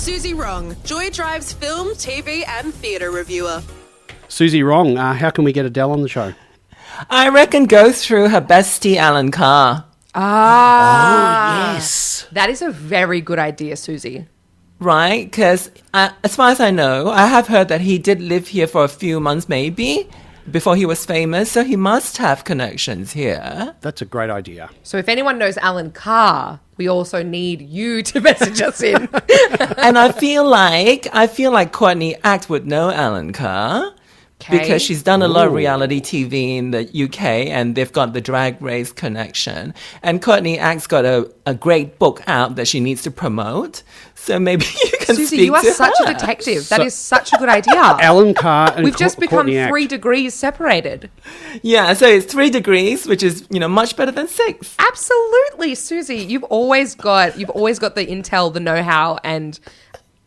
Suzy Wrong, Joy Drive's film, TV and theatre reviewer. Suzy Wrong, how can we get Adele on the show? I reckon go through her bestie, Alan Carr. Oh, yes. That is a very good idea, Suzy. Right? Because as far as I know, I have heard that he did live here for a few months maybe before he was famous. So he must have connections here. That's a great idea. So if anyone knows Alan Carr, we also need you to message us in. And I feel like Courtney Act would know Alan Carr. Okay. Because she's done a lot of reality TV in the UK and they've got the Drag Race connection. And Courtney Act's got a great book out that she needs to promote. So maybe you can Suzy, speak you are to such her. a detective. That is such a good idea. Alan Carr and We've just become Courtney Act. 3 degrees separated. Yeah, so it's 3 degrees, which is, much better than 6. Absolutely, Suzy. You've always got the intel, the know-how, and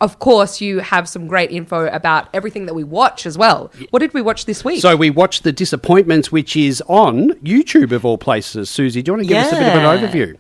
of course you have some great info about everything that we watch as well. What did we watch this week? So we watched The Disappointments, which is on YouTube of all places. Suzy, do you want to give us a bit of an overview?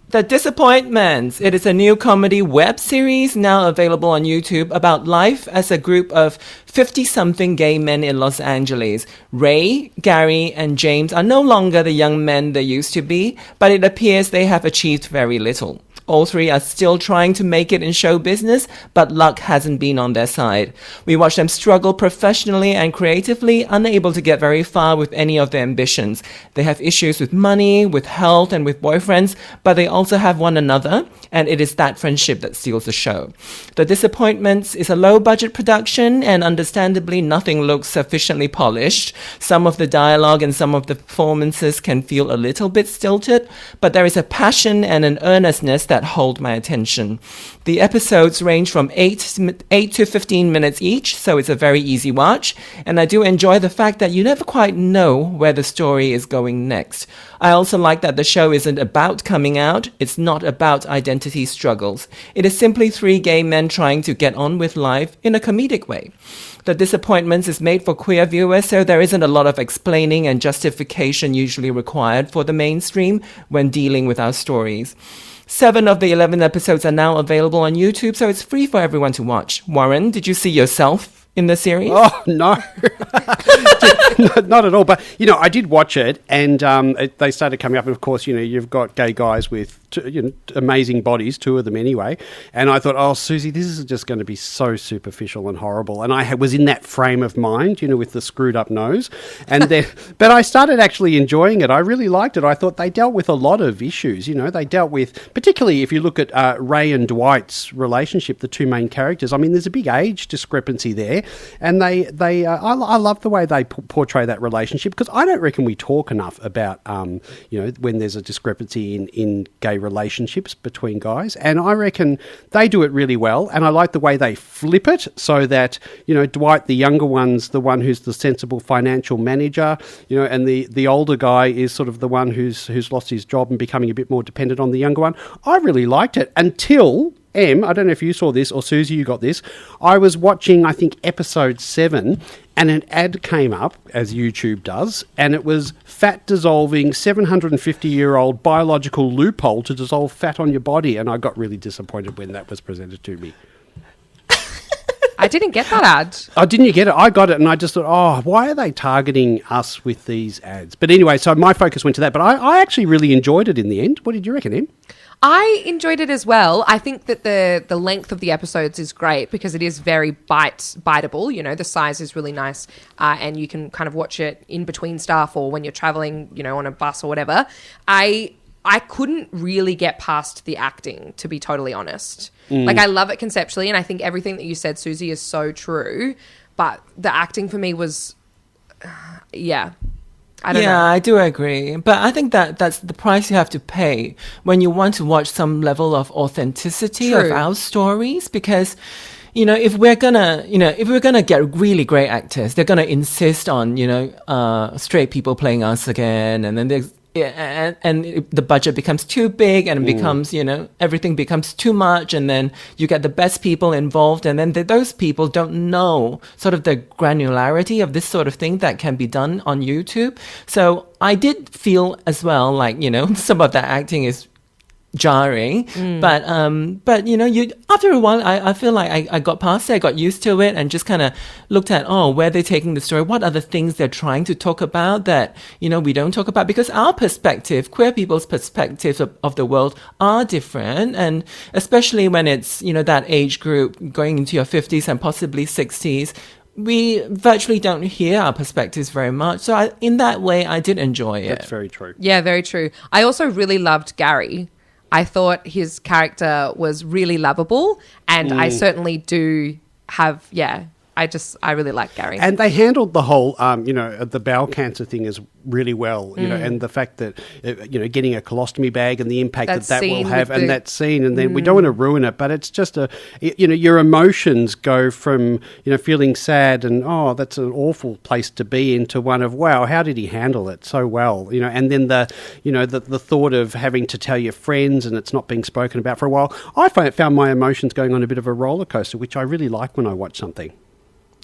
The Disappointments. It is a new comedy web series now available on YouTube about life as a group of 50-something gay men in Los Angeles. Ray, Gary, and James are no longer the young men they used to be, but it appears they have achieved very little. All 3 are still trying to make it in show business, but luck hasn't been on their side. We watch them struggle professionally and creatively, unable to get very far with any of their ambitions. They have issues with money, with health, and with boyfriends, but they also have one another, and it is that friendship that steals the show. The Disappointments is a low-budget production, and understandably nothing looks sufficiently polished. Some of the dialogue and some of the performances can feel a little bit stilted, but there is a passion and an earnestness that hold my attention. The episodes range from 8 to 15 minutes each, so it's a very easy watch, and I do enjoy the fact that you never quite know where the story is going next. I also like that the show isn't about coming out, it's not about identity struggles. It is simply 3 gay men trying to get on with life in a comedic way. The Disappointments is made for queer viewers, so there isn't a lot of explaining and justification usually required for the mainstream when dealing with our stories. 7 of the 11 episodes are now available on YouTube, so it's free for everyone to watch. Warren, did you see yourself in the series? Oh, no. Not at all. But, I did watch it, and they started coming up. And, of course, you've got gay guys with amazing bodies, 2 of them anyway. And I thought, oh, Suzy, this is just going to be so superficial and horrible. And I was in that frame of mind, with the screwed up nose. And then, but I started actually enjoying it. I really liked it. I thought they dealt with a lot of issues. They dealt with, particularly if you look at Ray and Dwight's relationship, the 2 main characters. I mean, there's a big age discrepancy there. And I love the way they portray that relationship, because I don't reckon we talk enough about, when there's a discrepancy in gay relationships between guys. And I reckon they do it really well. And I like the way they flip it so that, Dwight, the younger one's the one who's the sensible financial manager, and the older guy is sort of the one who's lost his job and becoming a bit more dependent on the younger one. I really liked it until... I don't know if you saw this, or Suzy, you got this. I was watching, I think, episode 7, and an ad came up, as YouTube does, and it was fat dissolving 750-year-old biological loophole to dissolve fat on your body, and I got really disappointed when that was presented to me. I didn't get that ad. Oh, didn't you get it? I got it, and I just thought, why are they targeting us with these ads? But anyway, so my focus went to that, but I actually really enjoyed it in the end. What did you reckon, Em? I enjoyed it as well. I think that the length of the episodes is great because it is very biteable. The size is really nice, and you can kind of watch it in between stuff or when you're traveling, on a bus or whatever. I couldn't really get past the acting, to be totally honest. Like, I love it conceptually, and I think everything that you said, Suzy, is so true. But the acting for me was, I don't know. I do agree. But I think that's the price you have to pay when you want to watch some level of authenticity of our stories. Because, if we're gonna get really great actors, they're gonna insist on, straight people playing us again, and then there's and the budget becomes too big, and it becomes, everything becomes too much, and then you get the best people involved, and then those people don't know sort of the granularity of this sort of thing that can be done on YouTube. So I did feel as well like, some of that acting is jarring. But you know, after a while, I feel like I got past it, I got used to it, and just kind of looked at, where they're taking the story, what are the things they're trying to talk about that, you know, we don't talk about, because our perspective, queer people's perspectives of the world are different, and especially when it's, you know, that age group going into your 50s and possibly 60s, we virtually don't hear our perspectives very much. So in that way, I did enjoy it. That's very true. Yeah, very true. I also really loved Gary. I thought his character was really lovable, and I certainly do have, I really like Gary. And they handled the whole, the bowel cancer thing as really well, you know, and the fact that, getting a colostomy bag and the impact that will have, and that scene, and then we don't want to ruin it, but it's just your emotions go from, feeling sad and, that's an awful place to be, into one of, wow, how did he handle it so well, and then the thought of having to tell your friends and it's not being spoken about for a while. I found my emotions going on a bit of a roller coaster, which I really like when I watch something.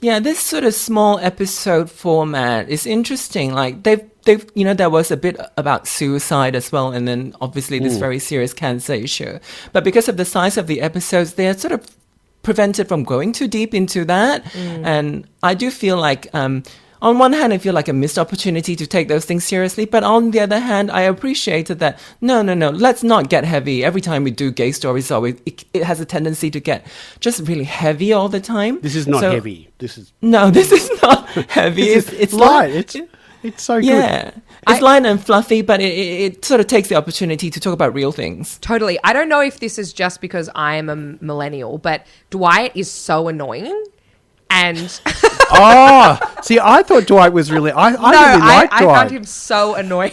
Yeah, this sort of small episode format is interesting. Like they've there was a bit about suicide as well, and then obviously this very serious cancer issue. But because of the size of the episodes, they are sort of prevented from going too deep into that. And I do feel like, on one hand, I feel like a missed opportunity to take those things seriously. But on the other hand, I appreciated that, no, let's not get heavy. Every time we do gay stories, it has a tendency to get just really heavy all the time. This is not heavy. This is not heavy. It's light. It's so good. Yeah. It's light and fluffy, but it sort of takes the opportunity to talk about real things. Totally. I don't know if this is just because I am a millennial, but Dwight is so annoying. And see, I thought Dwight was really. I really liked Dwight. I found him so annoying.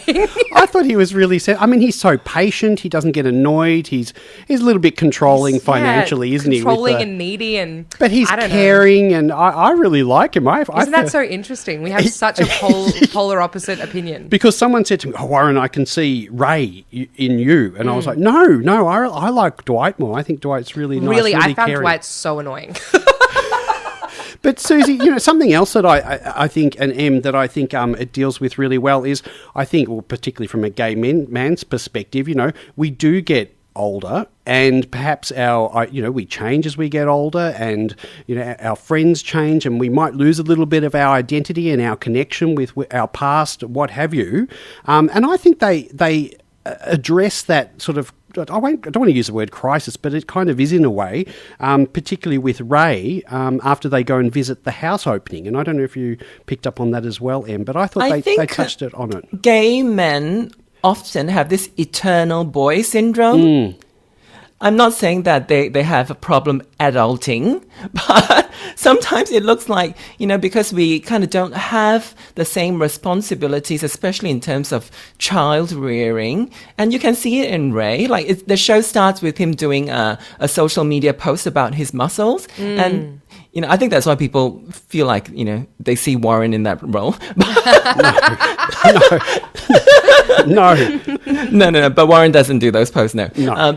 I thought he was really. I mean, he's so patient. He doesn't get annoyed. He's a little bit controlling financially, isn't he? Controlling and needy, but he's caring, and I really like him. Isn't that so interesting? We have such a polar opposite opinion. Because someone said to me, Warren, I can see Ray in you, and I was like, no, I like Dwight more. I think Dwight's really nice. Really, I found caring. Dwight so annoying. But Suzy, something else that I think, and Em, that I think it deals with really well is, I think, well, particularly from a gay man's perspective, we do get older, and perhaps we change as we get older, and our friends change, and we might lose a little bit of our identity and our connection with our past, what have you. And I think they address that sort of, I don't want to use the word crisis, but it kind of is in a way, particularly with Ray, after they go and visit the house opening. And I don't know if you picked up on that as well, Em, but I thought they touched it on it. Gay men often have this eternal boy syndrome. I'm not saying that they have a problem adulting, but sometimes it looks like, because we kind of don't have the same responsibilities, especially in terms of child rearing. And you can see it in Ray. Like the show starts with him doing a social media post about his muscles. And, I think that's why people feel like, they see Warren in that role. No. But Warren doesn't do those posts, no.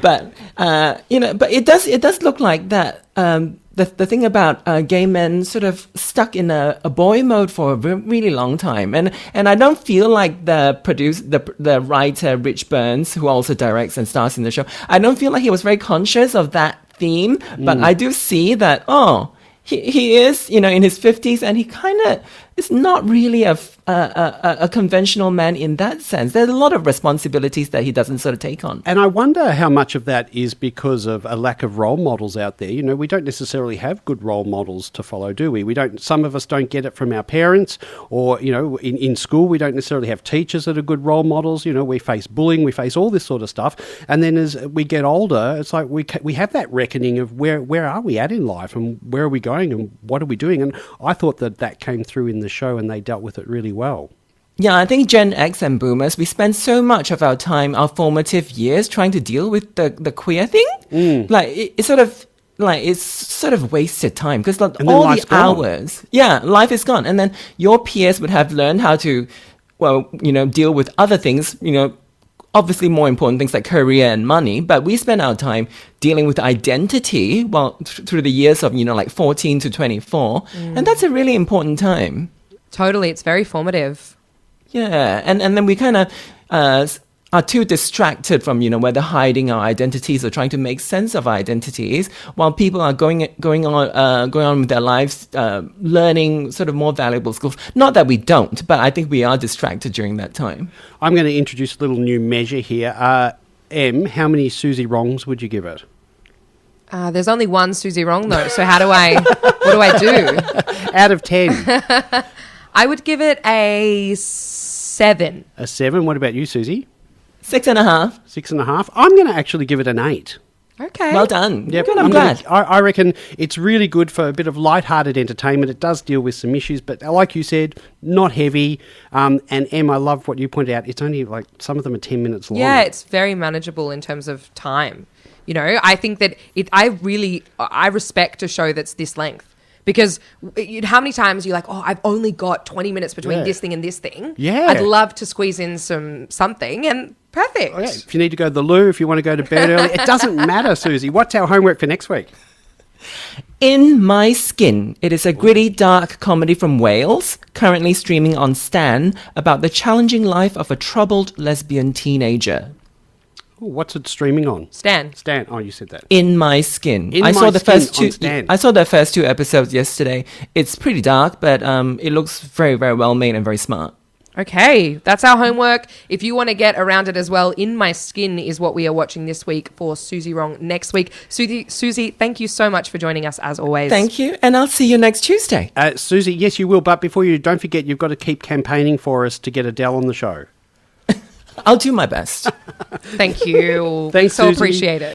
But it does look like that. The thing about gay men sort of stuck in a boy mode for a really long time, and I don't feel like the writer Rich Burns, who also directs and stars in the show, I don't feel like he was very conscious of that theme. But I do see that he is in his 50s, and he kind of is not really a conventional man in that sense. There's a lot of responsibilities that he doesn't sort of take on. And I wonder how much of that is because of a lack of role models out there. We don't necessarily have good role models to follow, do we? Some of us don't get it from our parents, or, in school we don't necessarily have teachers that are good role models. We face bullying, we face all this sort of stuff. And then as we get older, it's like we have that reckoning of where are we at in life, and where are we going, and what are we doing? And I thought that came through in the show, and they dealt with it really well. Yeah, I think Gen X and Boomers, we spend so much of our time, our formative years, trying to deal with the queer thing. It's sort of wasted time, because all the hours, life is gone. And then your peers would have learned how to, deal with other things, obviously more important things like career and money, but we spend our time dealing with identity through the years of 14 to 24, and that's a really important time. Totally, it's very formative. Yeah, and then we kind of are too distracted from, where they're hiding our identities or trying to make sense of our identities, while people are going on with their lives, learning sort of more valuable skills. Not that we don't, but I think we are distracted during that time. I'm going to introduce a little new measure here. Em, how many Suzy wrongs would you give it? There's only one Suzy wrong though, so what do I do? Out of 10. I would give it a 7. A 7. What about you, Suzy? 6.5. 6.5. I'm going to actually give it an 8. Okay. Well done. Yep. Good, I'm glad. I reckon it's really good for a bit of light-hearted entertainment. It does deal with some issues, but like you said, not heavy. And Em, I love what you pointed out. It's only like some of them are 10 minutes long. Yeah, it's very manageable in terms of time. I think that I respect a show that's this length. Because how many times you're like, oh, I've only got 20 minutes between this thing and this thing. Yeah. I'd love to squeeze in something, and perfect. Oh, yeah. If you need to go to the loo, if you want to go to bed early, it doesn't matter, Suzy. What's our homework for next week? In My Skin. It is a gritty, dark comedy from Wales, currently streaming on Stan, about the challenging life of a troubled lesbian teenager. Ooh, what's it streaming on? Stan. Oh, you said that. In My Skin. I saw the first 2 episodes yesterday. It's pretty dark, but it looks very, very well made and very smart. Okay, that's our homework. If you want to get around it as well, In My Skin is what we are watching this week for Suzy Wrong next week. Suzy, thank you so much for joining us as always. Thank you, and I'll see you next Tuesday. Suzy, yes, you will, but before you, don't forget, you've got to keep campaigning for us to get Adele on the show. I'll do my best. Thank you. Thanks, so Suzy. appreciate it.